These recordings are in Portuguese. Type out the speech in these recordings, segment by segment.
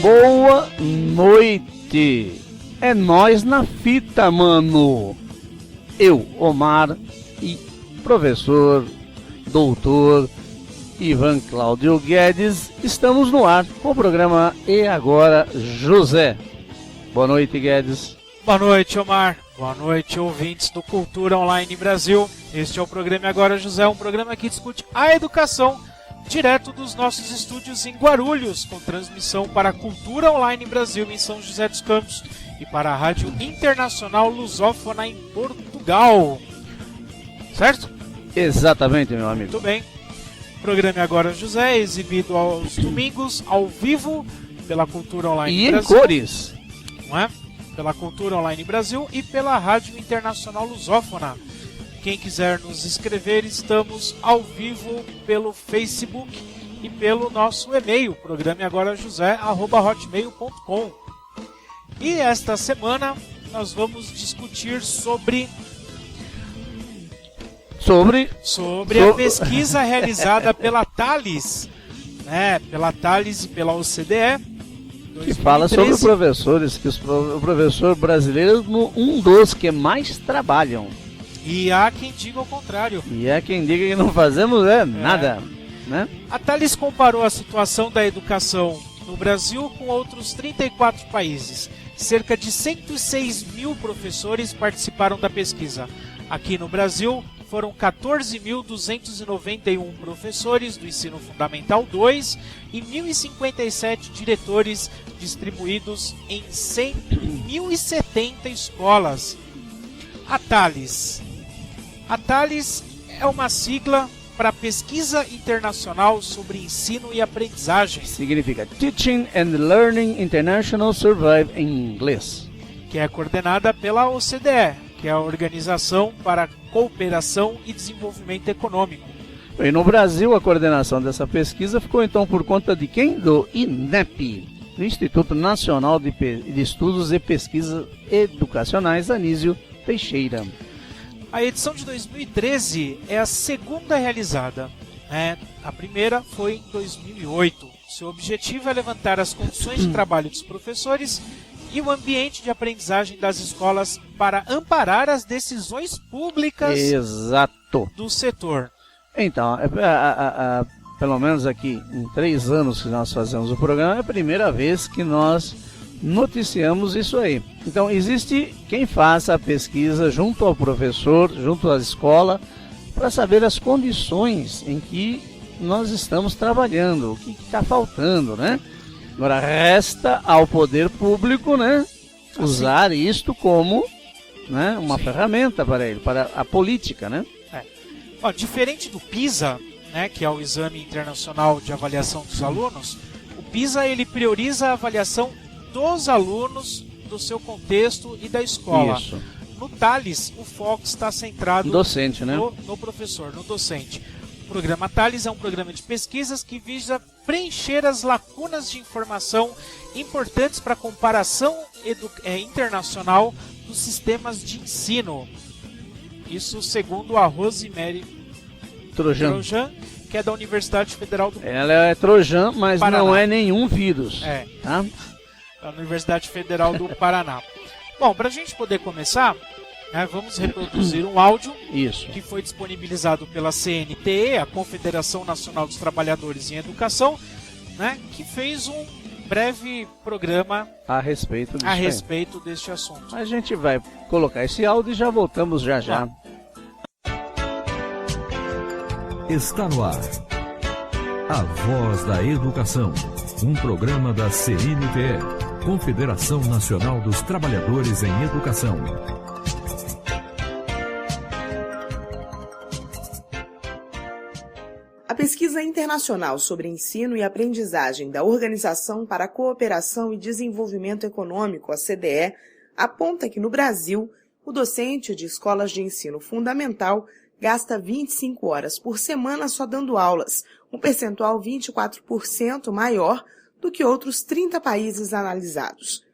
Boa noite. É nós na fita, mano. Eu, Omar, e professor, doutor Ivan Cláudio Guedes, estamos no ar com o programa E Agora José. Boa noite, Guedes. Boa noite, Omar. Boa noite, ouvintes do Cultura Online Brasil. Este é o programa E Agora José, um programa que discute a educação direto dos nossos estúdios em Guarulhos, com transmissão para a Cultura Online Brasil em São José dos Campos e para a Rádio Internacional Lusófona em Portugal. Certo? Exatamente, meu amigo. Muito bem. O programa E Agora José é exibido aos domingos, ao vivo, pela Cultura Online e Brasil. Em cores. Não é? Pela Cultura Online Brasil e pela Rádio Internacional Lusófona. Quem quiser nos escrever, estamos ao vivo pelo Facebook e pelo nosso e-mail, programeagorajosé@hotmail.com. E esta semana nós vamos discutir sobre a pesquisa realizada pela Thales, né? Pela Thales e pela OCDE. Que fala sobre os professores, que o professor brasileiro é um dos que mais trabalham. E há quem diga o contrário. E há quem diga que não fazemos nada, né? A Thales comparou a situação da educação no Brasil com outros 34 países. Cerca de 106 mil professores participaram da pesquisa. Aqui no Brasil, foram 14.291 professores do Ensino Fundamental 2 e 1.057 diretores distribuídos em 1.070 escolas. A Thales é uma sigla para Pesquisa Internacional sobre Ensino e Aprendizagem. Significa Teaching and Learning International Survey em inglês. Que é coordenada pela OCDE, que é a Organização para a Cooperação e Desenvolvimento Econômico. E no Brasil, a coordenação dessa pesquisa ficou então por conta de quem? Do INEP, do Instituto Nacional de Estudos e Pesquisas Educacionais Anísio Teixeira. A edição de 2013 é a segunda realizada, né? A primeira foi em 2008. Seu objetivo é levantar as condições de trabalho dos professores e o ambiente de aprendizagem das escolas para amparar as decisões públicas do setor. Então, pelo menos aqui em 3 anos que nós fazemos o programa, é a primeira vez que nós noticiamos isso aí. Então, existe quem faça a pesquisa junto ao professor, junto à escola, para saber as condições em que nós estamos trabalhando, o que está faltando, né? Agora, resta ao poder público, né, usar isto como, né, uma ferramenta para ele, para a política, né? Ó, diferente do PISA, né, que é o Exame Internacional de Avaliação dos Alunos, o PISA ele prioriza a avaliação dos alunos, do seu contexto e da escola. Isso. No Thales, o foco está centrado docente, né? no professor, no docente. O programa Thales é um programa de pesquisas que visa preencher as lacunas de informação importantes para a comparação internacional dos sistemas de ensino. Isso segundo a Rosemary Trojan, que é da Universidade Federal do Ela é Trojan, mas Paraná. Não é nenhum vírus. Tá? Da Universidade Federal do Paraná. Bom, para a gente poder começar, vamos reproduzir um áudio que foi disponibilizado pela CNTE, a Confederação Nacional dos Trabalhadores em Educação, né, que fez um breve programa a respeito deste assunto. A gente vai colocar esse áudio e já voltamos já. Está no ar A Voz da Educação, um programa da CNTE, Confederação Nacional dos Trabalhadores em Educação. A pesquisa internacional sobre ensino e aprendizagem da Organização para a Cooperação e Desenvolvimento Econômico, a CDE, aponta que no Brasil, o docente de escolas de ensino fundamental gasta 25 horas por semana só dando aulas, um percentual 24% maior do que outros 30 países analisados.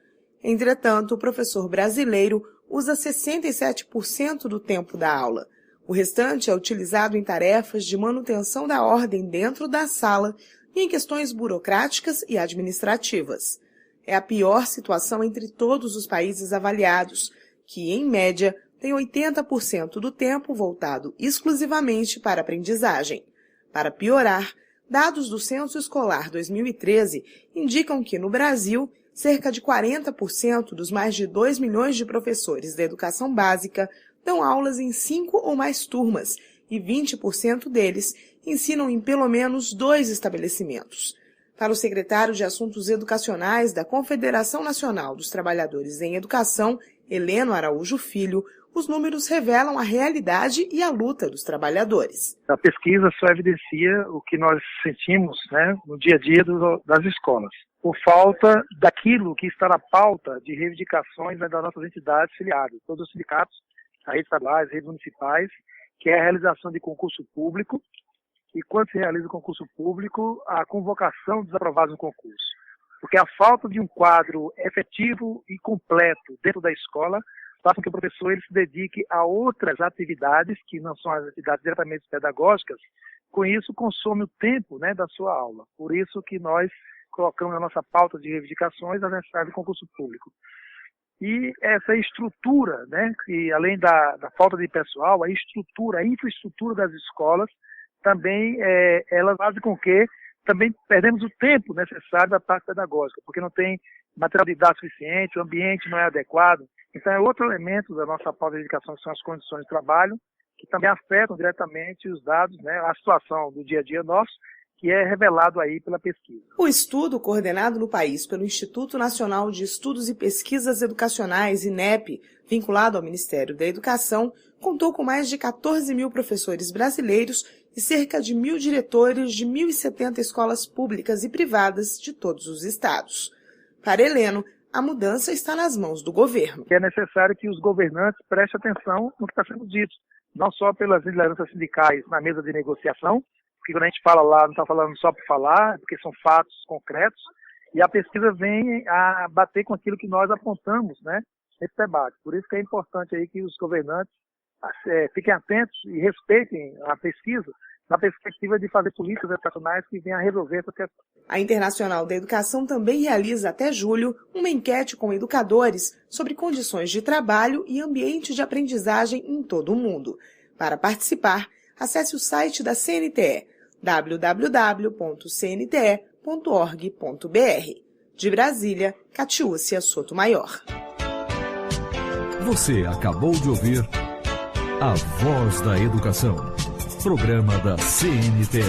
Entretanto, o professor brasileiro usa 67% do tempo da aula. O restante é utilizado em tarefas de manutenção da ordem dentro da sala e em questões burocráticas e administrativas. é a pior situação entre todos os países avaliados, que, em média, tem 80% do tempo voltado exclusivamente para a aprendizagem. Para piorar, dados do Censo Escolar 2013 indicam que, no Brasil, cerca de 40% dos mais de 2 milhões de professores da educação básica dão aulas em 5 ou mais turmas e 20% deles ensinam em pelo menos 2 estabelecimentos. Para o secretário de Assuntos Educacionais da Confederação Nacional dos Trabalhadores em Educação, Heleno Araújo Filho, os números revelam a realidade e a luta dos trabalhadores. A pesquisa só evidencia o que nós sentimos, né, no dia a dia das escolas. Por falta daquilo que está na pauta de reivindicações, né, das nossas entidades filiadas, todos os sindicatos, as redes estaduais, redes municipais, que é a realização de concurso público. E quando se realiza o concurso público, a convocação dos aprovados no concurso. Porque a falta de um quadro efetivo e completo dentro da escola faz com que o professor ele se dedique a outras atividades que não são as atividades diretamente pedagógicas. Com isso, consome o tempo, né, da sua aula. Por isso que nós colocamos na nossa pauta de reivindicações a necessidade de concurso público. E essa estrutura, né, que além da falta de pessoal, a infraestrutura das escolas, também ela faz com que também perdemos o tempo necessário da parte pedagógica, porque não tem material didático suficiente, o ambiente não é adequado. Então é outro elemento da nossa pauta de educação, que são as condições de trabalho, que também afetam diretamente os dados, né, a situação do dia a dia nosso, que é revelado aí pela pesquisa. O estudo, coordenado no país pelo Instituto Nacional de Estudos e Pesquisas Educacionais, INEP, vinculado ao Ministério da Educação, contou com mais de 14 mil professores brasileiros e cerca de 1.000 diretores de 1.070 escolas públicas e privadas de todos os estados. Para Heleno, a mudança está nas mãos do governo. É necessário que os governantes prestem atenção no que está sendo dito, não só pelas lideranças sindicais na mesa de negociação, porque quando a gente fala lá, não está falando só por falar, porque são fatos concretos, e a pesquisa vem a bater com aquilo que nós apontamos, né, nesse debate. Por isso que é importante aí que os governantes fiquem atentos e respeitem a pesquisa na perspectiva de fazer políticas educacionais que venham a resolver essa questão. A Internacional da Educação também realiza até julho uma enquete com educadores sobre condições de trabalho e ambiente de aprendizagem em todo o mundo. Para participar, acesse o site da CNTE, www.cnte.org.br. De Brasília, Catiúcia Sotomayor. Você acabou de ouvir A Voz da Educação, programa da CNTE.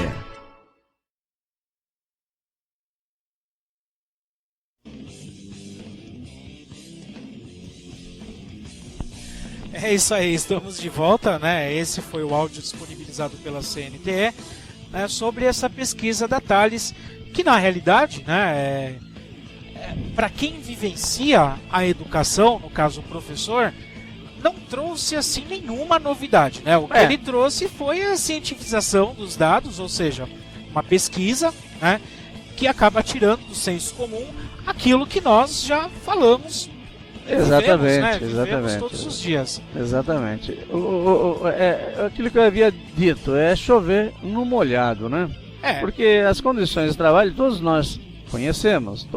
É isso aí, estamos de volta, né? Esse foi o áudio disponibilizado pela CNTE, né, sobre essa pesquisa da Thales, que na realidade, né, para quem vivencia a educação, no caso o professor, não trouxe assim nenhuma novidade, né? O que ele trouxe foi a cientificação dos dados, ou seja, uma pesquisa, né, que acaba tirando do senso comum aquilo que nós já falamos. Exatamente, vivemos todos os dias. Exatamente. Aquilo que eu havia dito, é chover no molhado, né? Porque as condições de trabalho todos nós conhecemos,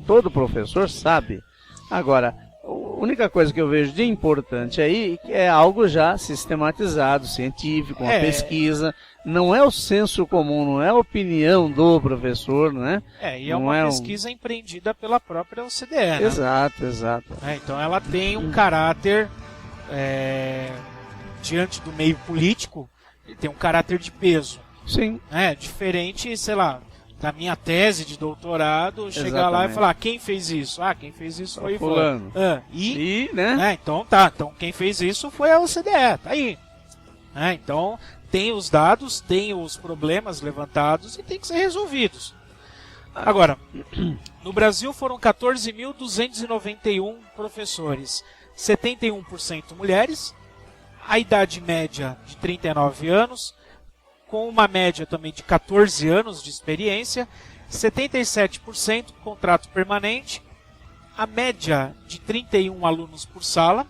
todo professor sabe. Agora, a única coisa que eu vejo de importante aí é algo já sistematizado, científico, uma pesquisa. Não é o senso comum, não é a opinião do professor, né? E é uma pesquisa empreendida pela própria OCDE, né? Exato. Então ela tem um caráter, diante do meio político, ele tem um caráter de peso. Sim. Diferente, sei lá, da minha tese de doutorado, chegar lá e falar, quem fez isso? Quem fez isso foi fulano. Né? Então quem fez isso foi a OCDE, tá aí. Então tem os dados, tem os problemas levantados e tem que ser resolvidos. Agora, no Brasil foram 14.291 professores, 71% mulheres, a idade média de 39 anos, com uma média também de 14 anos de experiência, 77% contrato permanente, a média de 31 alunos por sala.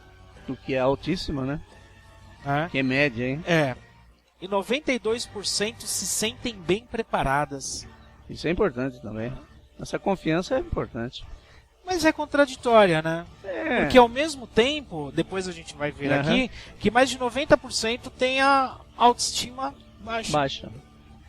O que é altíssima, né? Que é média, hein? E 92% se sentem bem preparadas. Isso é importante também. Essa confiança é importante. Mas é contraditória, né? É. Porque ao mesmo tempo, depois a gente vai ver aqui, que mais de 90% tem a autoestima baixa.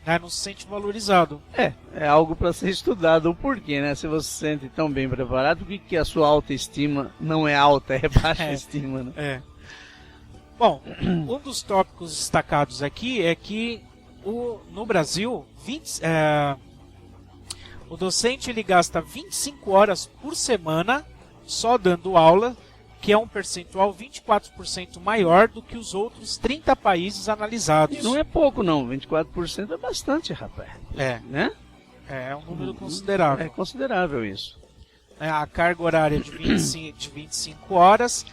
Né? Não se sente valorizado. É algo para ser estudado o porquê, né? Se você se sente tão bem preparado, por que a sua autoestima não é alta, é baixa estima, né? Bom, um dos tópicos destacados aqui é que no Brasil, o docente ele gasta 25 horas por semana só dando aula, que é um percentual 24% maior do que os outros 30 países analisados. E não é pouco não, 24% é bastante, rapaz. Né? É um número considerável. É considerável isso. A carga horária de 25 horas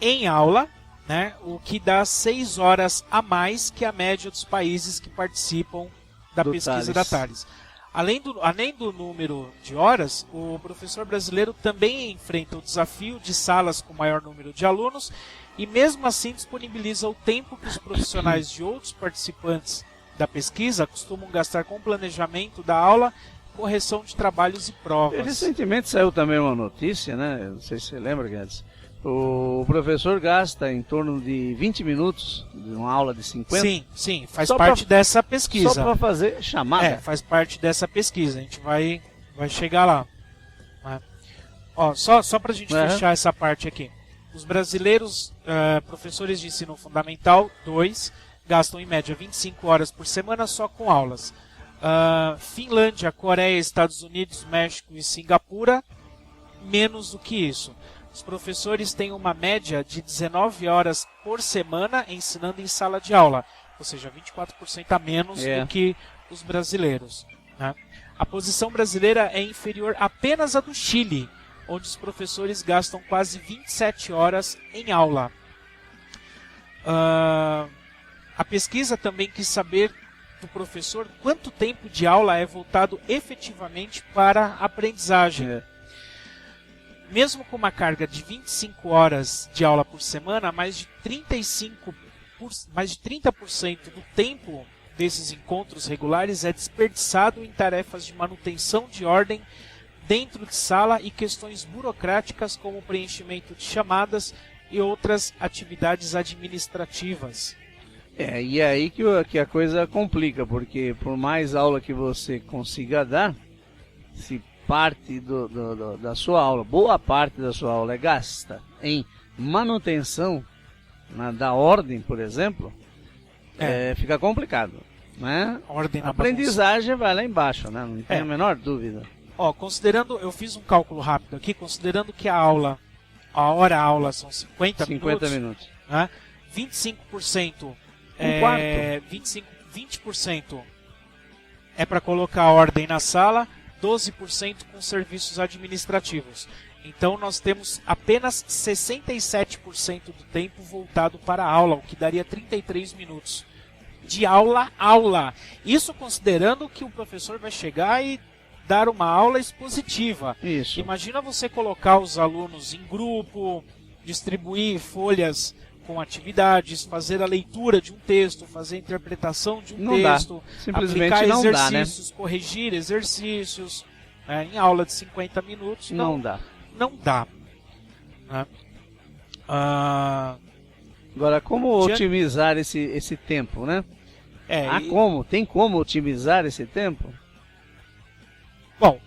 em aula, né, o que dá 6 horas a mais que a média dos países que participam da pesquisa da Thales. Além do número de horas, o professor brasileiro também enfrenta o desafio de salas com maior número de alunos e mesmo assim disponibiliza o tempo que os profissionais de outros participantes da pesquisa costumam gastar com o planejamento da aula, correção de trabalhos e provas. Recentemente saiu também uma notícia, né? Não sei se você lembra, Guedes. O professor gasta em torno de 20 minutos de uma aula de 50. Sim, faz parte dessa pesquisa. Só para fazer chamada. Faz parte dessa pesquisa. A gente vai chegar lá. Né? Ó, só para a gente fechar essa parte aqui. Os brasileiros, professores de ensino fundamental 2, gastam em média 25 horas por semana só com aulas. Finlândia, Coreia, Estados Unidos, México e Singapura, menos do que isso. Os professores têm uma média de 19 horas por semana ensinando em sala de aula, ou seja, 24% a menos do que os brasileiros. Né? A posição brasileira é inferior apenas à do Chile, onde os professores gastam quase 27 horas em aula. A pesquisa também quis saber do professor quanto tempo de aula é voltado efetivamente para a aprendizagem. Mesmo com uma carga de 25 horas de aula por semana, mais de 30% do tempo desses encontros regulares é desperdiçado em tarefas de manutenção de ordem dentro de sala e questões burocráticas como o preenchimento de chamadas e outras atividades administrativas. E é aí que a coisa complica, porque por mais aula que você consiga dar, se parte da sua aula, boa parte da sua aula é gasta em manutenção da ordem, por exemplo, fica complicado, né? A aprendizagem vai lá embaixo, né? Não tem a menor dúvida. Considerando, eu fiz um cálculo rápido aqui, considerando que a hora-aula são 50 minutos, né? 25%, 20% é para colocar a ordem na sala, 12% com serviços administrativos. Então nós temos apenas 67% do tempo voltado para a aula, o que daria 33 minutos de aula. Isso considerando que o professor vai chegar e dar uma aula expositiva. Isso. Imagina você colocar os alunos em grupo, distribuir folhas com atividades, fazer a leitura de um texto, fazer a interpretação de um texto, simplesmente aplicar não exercícios, dá, né? corrigir exercícios, em aula de 50 minutos. Não dá. Né? Agora, como otimizar esse tempo, né? Tem como otimizar esse tempo? Bom,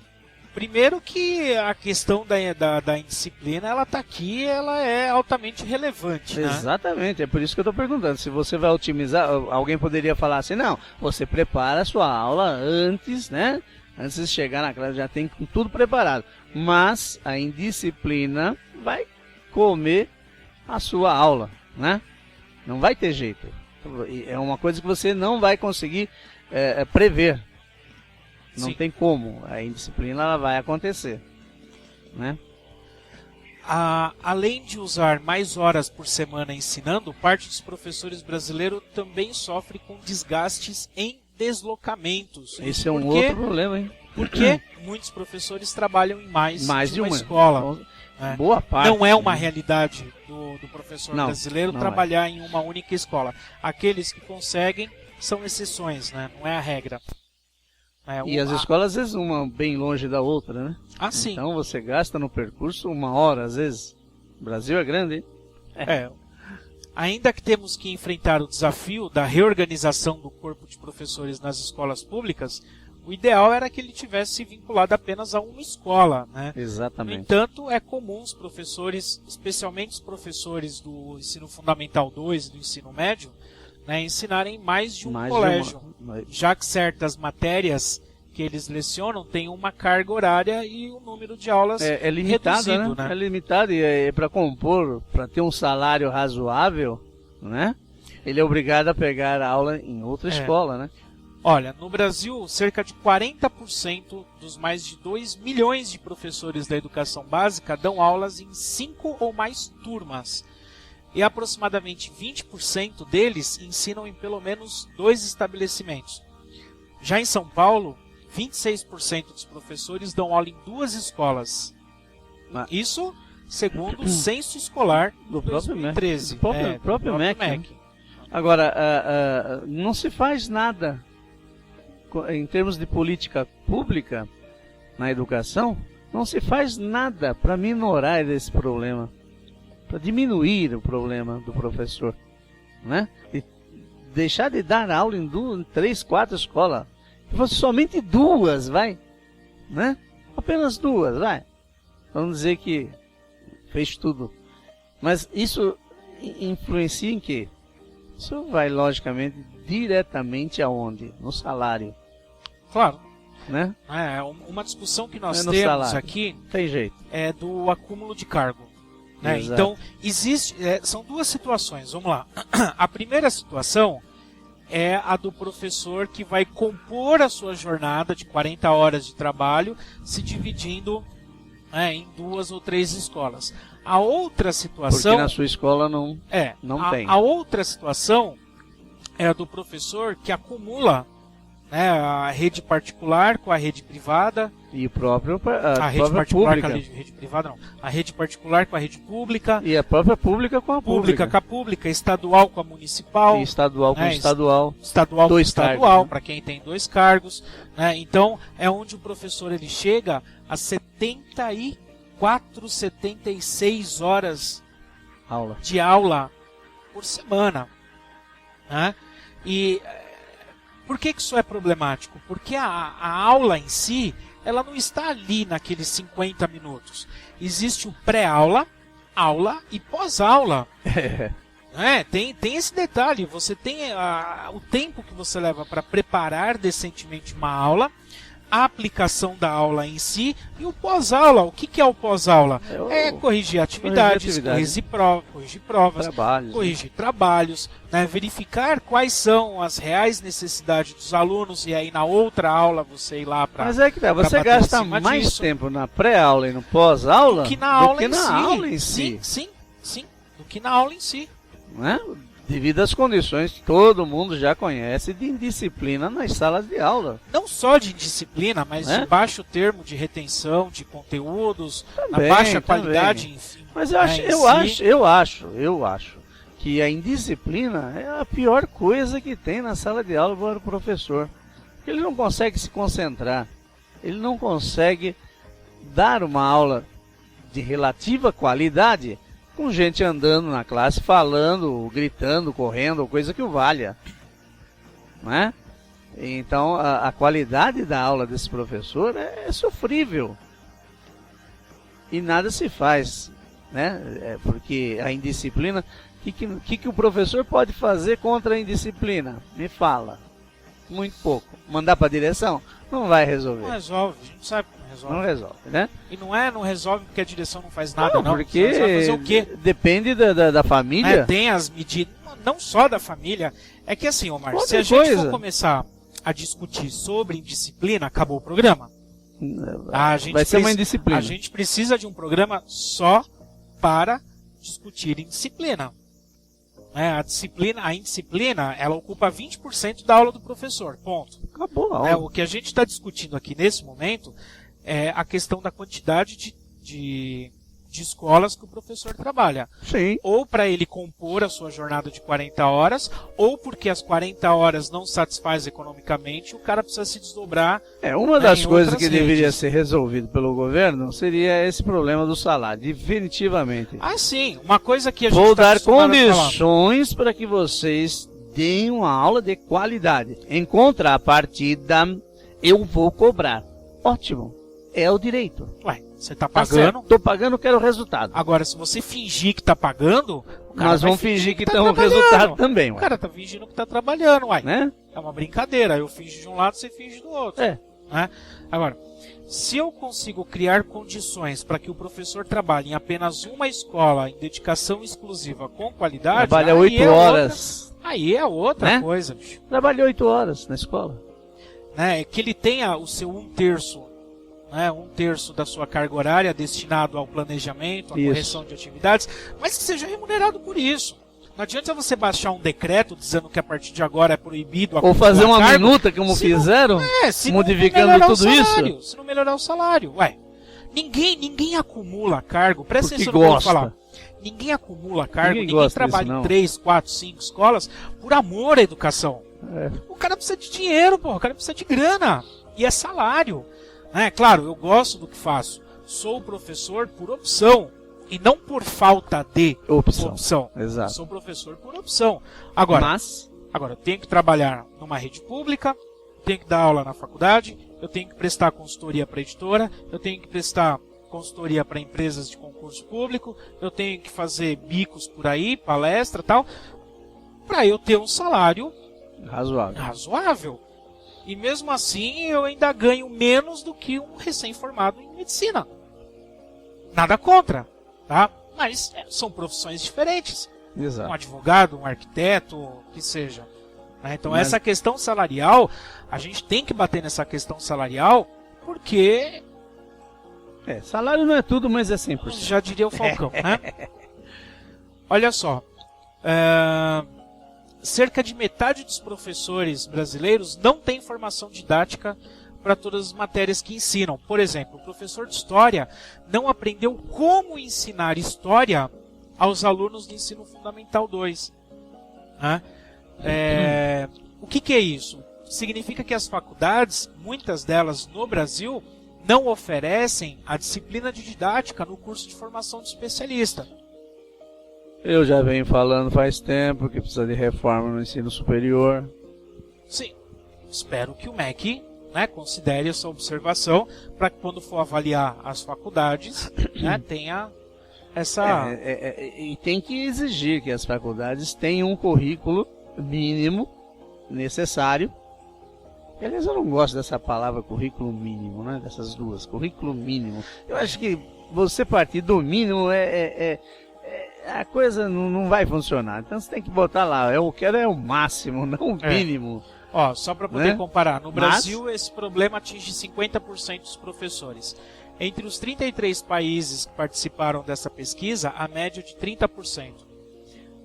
primeiro que a questão da indisciplina, ela está aqui, ela é altamente relevante. Né? Exatamente, é por isso que eu estou perguntando. Se você vai otimizar, alguém poderia falar assim, não, você prepara a sua aula antes, né? Antes de chegar na classe, já tem tudo preparado. Mas a indisciplina vai comer a sua aula, né? Não vai ter jeito. É uma coisa que você não vai conseguir prever. Não tem como. A indisciplina ela vai acontecer, né? Além de usar mais horas por semana ensinando, parte dos professores brasileiros também sofre com desgastes em deslocamentos. Esse é um outro problema, hein? Porque muitos professores trabalham em mais de uma escola. Boa parte. Não é uma realidade do professor brasileiro trabalhar em uma única escola. Aqueles que conseguem são exceções, né? Não é a regra. E as escolas, às vezes, uma bem longe da outra, né? Ah, sim. Então você gasta no percurso 1 hora, às vezes. O Brasil é grande, hein? Ainda que temos que enfrentar o desafio da reorganização do corpo de professores nas escolas públicas, o ideal era que ele tivesse vinculado apenas a uma escola, né? Exatamente. No entanto, é comum os professores, especialmente os professores do ensino fundamental 2 e do ensino médio, né, ensinarem mais de um colégio, já que certas matérias que eles lecionam têm uma carga horária e o número de aulas é limitado, reduzido, né? né? É limitado e para compor, para ter um salário razoável, né? Ele é obrigado a pegar a aula em outra escola, né? Olha, no Brasil, cerca de 40% dos mais de 2 milhões de professores da educação básica dão aulas em 5 ou mais turmas. E aproximadamente 20% deles ensinam em pelo menos 2 estabelecimentos. Já em São Paulo, 26% dos professores dão aula em 2 escolas. Isso segundo o censo escolar do próprio 2013. MEC. Do próprio MEC. Né? Agora, não se faz nada em termos de política pública na educação, não se faz nada para minorar esse problema, para diminuir o problema do professor, né? E deixar de dar aula em 2, 3, 4 escolas. Se fosse somente 2, vai, né? Apenas 2, vai. Vamos dizer que fez tudo. Mas isso influencia em quê? Isso vai, logicamente, diretamente aonde? No salário. Claro. Né? Uma discussão que nós temos salário. Aqui tem jeito. É do acúmulo de cargo. Né? Então, são 2 situações. Vamos lá. A primeira situação é a do professor que vai compor a sua jornada de 40 horas de trabalho, se dividindo em 2 ou 3 escolas. A outra situação... Porque na sua escola não tem. A outra situação é a do professor que acumula a rede particular com a rede privada. E o próprio a rede particular com a rede privada, não. A rede particular com a rede pública. E a própria pública com a pública. Com a pública, estadual com a municipal. E estadual com estadual. Estadual com estadual, né? para quem tem 2 cargos. Né? Então, é onde o professor ele chega a 74, 76 horas de aula por semana. Né? E por que isso é problemático? Porque a aula em si, ela não está ali naqueles 50 minutos. Existe o pré-aula, aula e pós-aula. Tem esse detalhe. Você tem o tempo que você leva para preparar decentemente uma aula, a aplicação da aula em si e o pós-aula. O que é o pós-aula? É corrigir atividades, corrigir provas, corrigir trabalhos, né? Verificar quais são as reais necessidades dos alunos e aí na outra aula você ir lá para... Mas é que você gasta mais tempo na pré-aula e no pós-aula do que na aula em si. Sim, do que na aula em si. Né? Devido às condições que todo mundo já conhece de indisciplina nas salas de aula. Não só de indisciplina, mas de baixo termo de retenção de conteúdos, também, na baixa qualidade, enfim. Mas eu acho que a indisciplina é a pior coisa que tem na sala de aula para o professor. Ele não consegue se concentrar, ele não consegue dar uma aula de relativa qualidade com gente andando na classe, falando, gritando, correndo, coisa que o valha. Né? Então, a qualidade da aula desse professor é sofrível. E nada se faz. Né? Porque a indisciplina... O que o professor pode fazer contra a indisciplina? Me fala. Muito pouco. Mandar para a direção? Não vai resolver. Não resolve, a gente sabe que não resolve. Não resolve, né? E não resolve porque a direção não faz nada, não. Porque você vai fazer o quê? Depende da família. Tem as medidas, não só da família. É que assim, Omar, se a gente for começar a discutir sobre indisciplina, acabou o programa. Vai ser uma indisciplina. A gente precisa de um programa só para discutir indisciplina. A indisciplina, ela ocupa 20% da aula do professor, ponto. Acabou a aula. O que a gente está discutindo aqui nesse momento é a questão da quantidade de de escolas que o professor trabalha. Sim. Ou para ele compor a sua jornada de 40 horas, ou porque as 40 horas não satisfaz economicamente, o cara precisa se desdobrar. Uma das em coisas outras que deveria redes. ser resolvido pelo governo seria esse problema do salário, definitivamente. Ah, sim. Uma coisa que a gente Vou tá dar acostumado a falar. condições para que vocês deem uma aula de qualidade. Em contrapartida, eu vou cobrar. Ótimo. É o direito. Ué, você tá Tá pagando. certo. Tô pagando, quero resultado. Agora, se você fingir que tá pagando, o cara Nós vai vamos fingir que tá tem um trabalhando. resultado também, O ué. cara tá fingindo que tá trabalhando, uai. Né? É uma brincadeira. Eu finjo de um lado, você finge do outro. É. Né? Agora, se eu consigo criar condições para que o professor trabalhe em apenas uma escola em dedicação exclusiva com qualidade, Trabalha aí 8 é horas. Aí é outra Né? coisa, bicho. Trabalhei 8 horas na escola. Né? Que ele tenha o seu 1/3, né? 1/3 da sua carga horária destinado ao planejamento, à Isso. correção de atividades, mas que seja remunerado por isso. Não adianta você baixar um decreto dizendo que a partir de agora é proibido Ou fazer uma cargo, minuta, como se não- fizeram, se modificando não melhorar tudo o salário, isso. Se não melhorar o salário, ué. Ninguém acumula cargo, presta Porque atenção no que eu vou gosta. falar. Ninguém acumula cargo, Ninguém ninguém gosta trabalha disso, em não. 3, 4, 5 escolas por amor à educação. É. O cara precisa de dinheiro, porra, o cara precisa de grana. E é salário. Né? Claro, eu gosto do que faço. Sou professor por opção. E não por falta de Opção. Exato. Sou professor por opção. Agora, Mas, eu tenho que trabalhar numa rede pública, tenho que dar aula na faculdade, eu tenho que prestar consultoria para editora, eu tenho que prestar consultoria para empresas de concurso público, eu tenho que fazer bicos por aí, palestra e tal, para eu ter um salário razoável. razoável. E mesmo assim eu ainda ganho menos do que um recém-formado em medicina. Nada contra, tá? Mas são profissões diferentes. Um Exato. advogado, um arquiteto, o que seja. Né? Então Mas- essa questão salarial, a gente tem que bater nessa questão salarial, porque, Salário não é tudo, mas é 100%. já diria o Falcão, né? Olha só, cerca de metade dos professores brasileiros não tem formação didática para todas as matérias que ensinam. Por exemplo, o professor de história não aprendeu como ensinar história aos alunos do ensino fundamental 2. Né? O que é isso? Significa que as faculdades, muitas delas no Brasil, não oferecem a disciplina de didática no curso de formação de especialista. Eu já venho falando faz tempo que precisa de reforma no ensino superior. Sim, espero que o MEC, né, considere essa observação para que quando for avaliar as faculdades, né, tenha essa... E tem que exigir que as faculdades tenham um currículo mínimo necessário. E, aliás, eu não gosto dessa palavra currículo mínimo, né? Dessas duas, currículo mínimo. Eu acho que você partir do mínimo a coisa não vai funcionar. Então você tem que botar lá, eu quero o máximo, não o mínimo. Ó, só para poder Né? comparar, no Mas- Brasil esse problema atinge 50% dos professores. Entre os 33 países que participaram dessa pesquisa, a média é de 30%.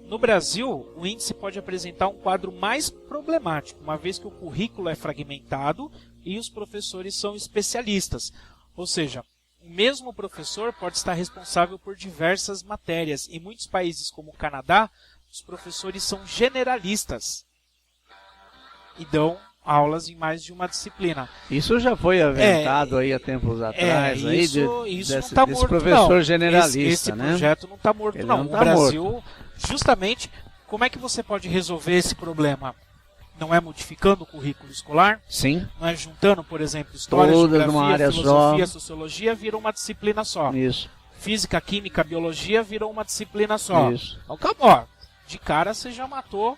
No Brasil, o índice pode apresentar um quadro mais problemático, uma vez que o currículo é fragmentado e os professores são especialistas. Ou seja, o mesmo professor pode estar responsável por diversas matérias. Em muitos países, como o Canadá, os professores são generalistas e dão aulas em mais de uma disciplina. Isso já foi aventado aí há tempos atrás. aí isso não desse está morto, professor não. generalista, esse né? projeto não está morto, Ele não. não O tá Brasil, justamente, como é que você pode resolver esse problema? Não é modificando o currículo escolar? Sim, Não é juntando, por exemplo, história, Todas numa geografia, área filosofia, só. sociologia, virou uma disciplina só. isso. Física, química, biologia virou uma disciplina só. Isso. Então, acabou. De cara você já matou,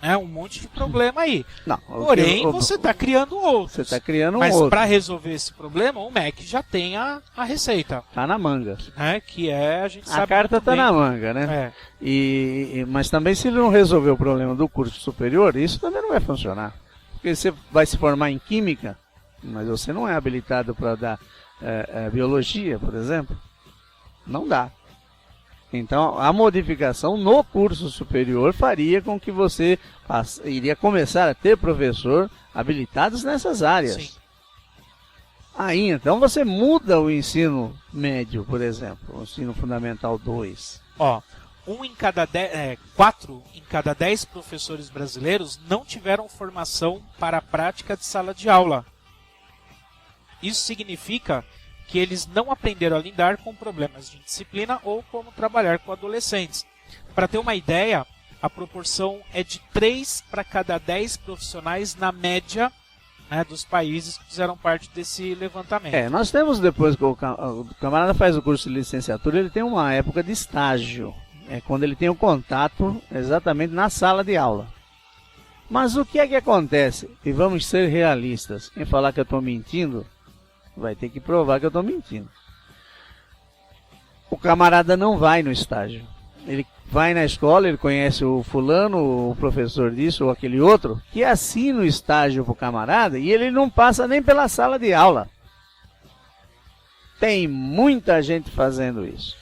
né, um monte de problema aí. Não, Porém, você está criando outros. Você está criando um Mas outro. para resolver esse problema, o MEC já tem a receita, Tá na manga. né? Que é, a gente sabe A carta muito tá bem. na manga, né? Mas também se ele não resolver o problema do curso superior, isso também não vai funcionar. Porque você vai se formar em química, mas você não é habilitado para dar biologia, por exemplo. Não dá. Então, a modificação no curso superior faria com que você iria começar a ter professor habilitados nessas áreas. Sim. Aí, então, você muda o ensino médio, por exemplo, o ensino fundamental 2. Ó, 4 em cada 10 professores brasileiros não tiveram formação para a prática de sala de aula. Isso significa que eles não aprenderam a lidar com problemas de disciplina ou como trabalhar com adolescentes. Para ter uma ideia, a proporção é de 3 para cada 10 profissionais na média, né, dos países que fizeram parte desse levantamento. Nós temos depois que o camarada faz o curso de licenciatura, ele tem uma época de estágio. É quando ele tem o contato exatamente na sala de aula. Mas o que é que acontece? E vamos ser realistas. Quem falar que eu estou mentindo, vai ter que provar que eu estou mentindo. O camarada não vai no estágio. Ele vai na escola, ele conhece o fulano, o professor disso ou aquele outro, que assina o estágio para o camarada e ele não passa nem pela sala de aula. Tem muita gente fazendo isso.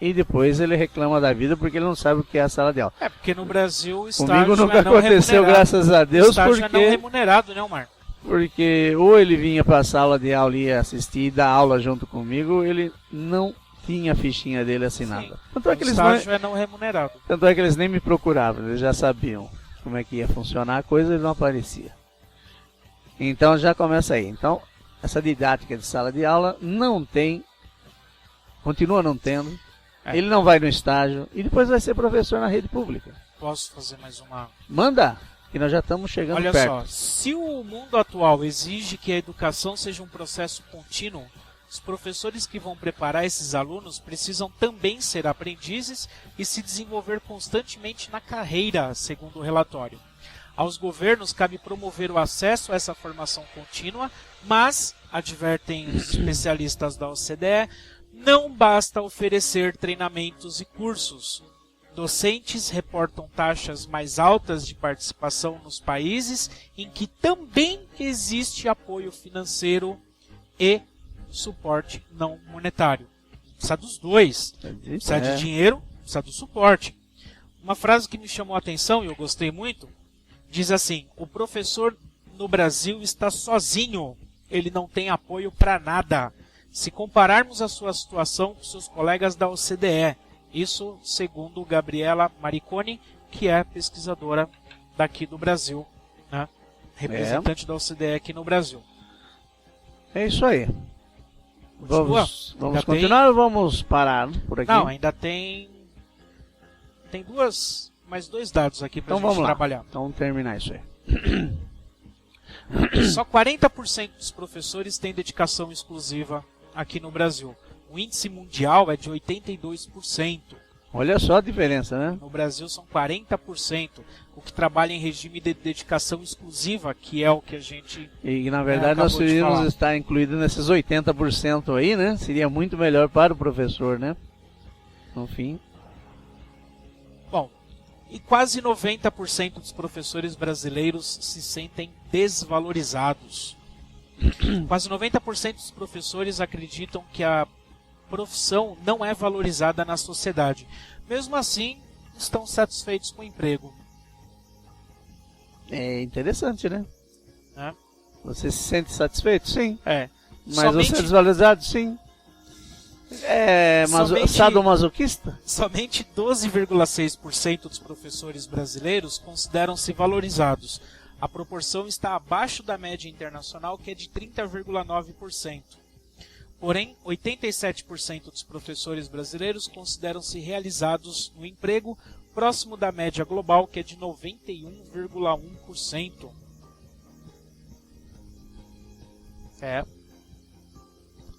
E depois ele reclama da vida porque ele não sabe o que é a sala de aula. Porque no Brasil o estágio comigo nunca é não aconteceu, graças a Deus, o estágio porque... é não remunerado, né, Omar? Porque ou ele vinha para a sala de aula e ia assistir e dar aula junto comigo, ele não tinha a fichinha dele assinada. Tanto é que o eles estágio é não remunerado. Tanto é que eles nem me procuravam, eles já sabiam como é que ia funcionar a coisa e ele não aparecia. Então já começa aí. Então, essa didática de sala de aula não tem, continua não tendo, ele não vai no estágio e depois vai ser professor na rede pública. Posso fazer mais uma? Manda, que nós já estamos chegando perto. perto. Olha só, se o mundo atual exige que a educação seja um processo contínuo, os professores que vão preparar esses alunos precisam também ser aprendizes e se desenvolver constantemente na carreira, segundo o relatório. Aos governos cabe promover o acesso a essa formação contínua, mas, advertem os especialistas da OCDE, não basta oferecer treinamentos e cursos. Docentes reportam taxas mais altas de participação nos países em que também existe apoio financeiro e suporte não monetário. Precisa dos dois. Precisa de dinheiro, precisa do suporte. Uma frase que me chamou a atenção e eu gostei muito, diz assim: o professor no Brasil está sozinho, ele não tem apoio para nada. Se compararmos a sua situação com seus colegas da OCDE, isso segundo Gabriela Mariconi, que é pesquisadora daqui do Brasil, né? Representante da OCDE aqui no Brasil. É isso aí. Vamos continuar ou vamos parar por aqui? Não, ainda tem mais dois dados aqui para gente trabalhar. Então vamos terminar isso aí. Só 40% dos professores têm dedicação exclusiva aqui no Brasil. O índice mundial é de 82%. Olha só a diferença, né? No Brasil são 40%, o que trabalha em regime de dedicação exclusiva, que é o que a gente E na verdade nós deveríamos estar incluídos nesses 80% aí, né? Seria muito melhor para o professor, né? No fim. Bom, e quase 90% dos professores brasileiros se sentem desvalorizados. Quase 90% dos professores acreditam que a profissão não é valorizada na sociedade. Mesmo assim, estão satisfeitos com o emprego. É interessante, né? Você se sente satisfeito? Sim. Mas você é desvalorizado? Sim. Sadomasoquista? Somente 12,6% dos professores brasileiros consideram-se valorizados. A proporção está abaixo da média internacional, que é de 30,9%. Porém, 87% dos professores brasileiros consideram-se realizados no emprego, próximo da média global, que é de 91,1%.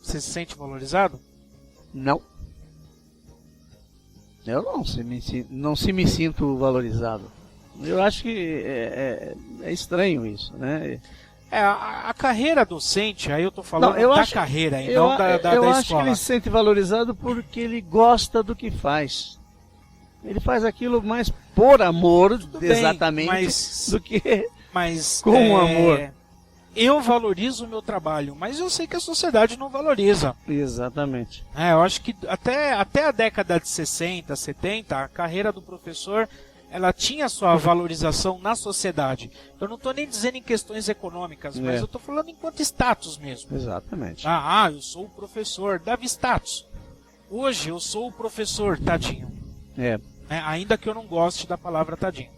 Você se sente valorizado? Não. Eu não me sinto valorizado. Eu acho que é estranho isso, né? A carreira docente, aí eu estou falando carreira e não da escola. Eu acho que ele se sente valorizado porque ele gosta do que faz. Ele faz aquilo mais por amor, exatamente, do que com amor. Eu valorizo o meu trabalho, mas eu sei que a sociedade não valoriza. Exatamente. Eu acho que até a década de 60, 70, a carreira do professor ela tinha sua valorização na sociedade. Eu não estou nem dizendo em questões econômicas, mas eu estou falando enquanto status mesmo. Exatamente. Eu sou o professor, dava status. Hoje eu sou o professor, tadinho. Ainda que eu não goste da palavra tadinho.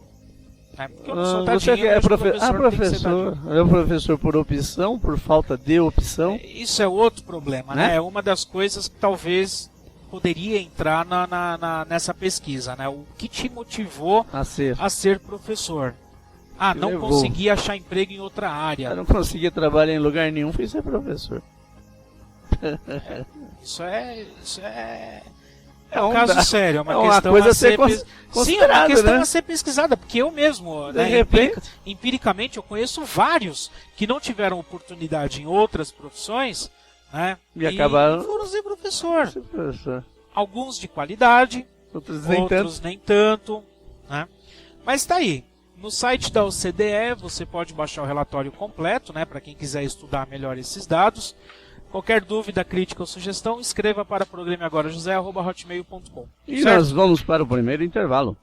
Porque eu não sou tadinho, você é professor, é um professor por opção, por falta de opção? Isso é outro problema, né? É uma das coisas que talvez poderia entrar nessa pesquisa, né? O que te motivou a ser professor? Não consegui achar emprego em outra área. Eu não consegui trabalhar em lugar nenhum, fui ser professor. Isso é um caso sério, é uma questão coisa a ser Sim, é uma questão a ser pesquisada, porque eu mesmo, empiricamente, eu conheço vários que não tiveram oportunidade em outras profissões, né? E acabaram foram ser professor. Alguns de qualidade, outros nem tanto, né? Mas está aí. No site da OCDE você pode baixar o relatório completo, né? Para quem quiser estudar melhor esses dados. Qualquer dúvida, crítica ou sugestão, escreva para programeagorajosé@hotmail.com. E nós vamos para o primeiro intervalo.